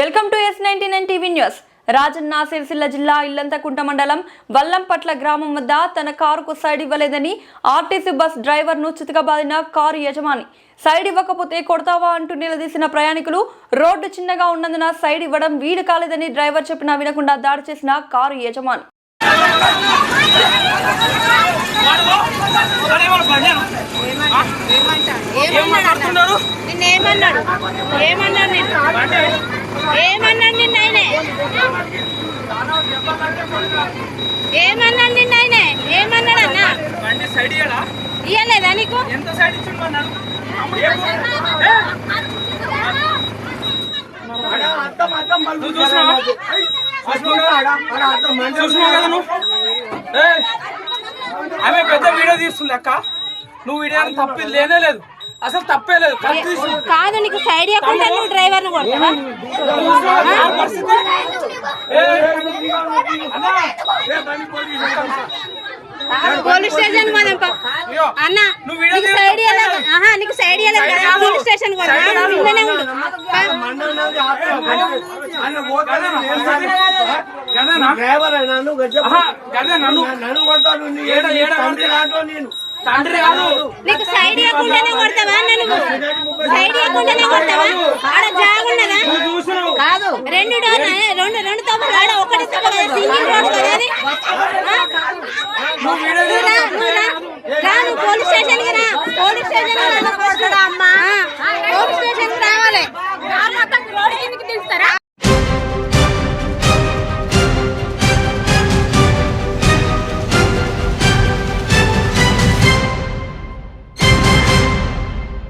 Welcome to S99 TV news. Rajanna Sircilla జిల్లా ఇల్లంతకుంట మండలం వల్లంపట్ల గ్రామం వద్ద తన కారుకు సైడ్ ఇవ్వలేదని ఆర్టీసీ బస్ డ్రైవర్ను చితకబాదిన కారు యజమాని. సైడ్ ఇవ్వకపోతే కొడతావా అంటూ నిలదీసిన ప్రయాణికులు. రోడ్డు చిన్నగా ఉన్నందున సైడ్ ఇవ్వడం వీలు కాలేదని డ్రైవర్ చెప్పినా వినకుండా దాడి చేసిన కారు యజమాని. ఇయ్యలేదా నీకు? ఆమె పెద్ద వీడియో తీస్తుంది అక్క. నువ్వు వీడియో తప్పి లేనే లేదు, అసలు తప్పే లేదు. కాదు, నీకు సైడ్ ఇవ్వకుండా నువ్వు డ్రైవర్ను కొడతావా? పోలీస్ స్టేషన్ అన్న, నీకు సైడ్ నీకు సైడ్ పోలీస్ స్టేషన్ తండ్రి కాదు, నీకు సైడ్ ఇవ్వకుండానే కొడతావా? నువ్వు సైడ్ ఇవ్వకుండానే కొడతావా? ఆడ జాగున్నదా? కాదు, రెండు తప్పులు ఆడ ఒకటి తప్పు, సింగిల్ రోడ్ కదా అది. నువ్వు పోలీస్ స్టేషన్ కి రా, పోలీస్ స్టేషన్ పోలీస్ స్టేషన్ రావాలి.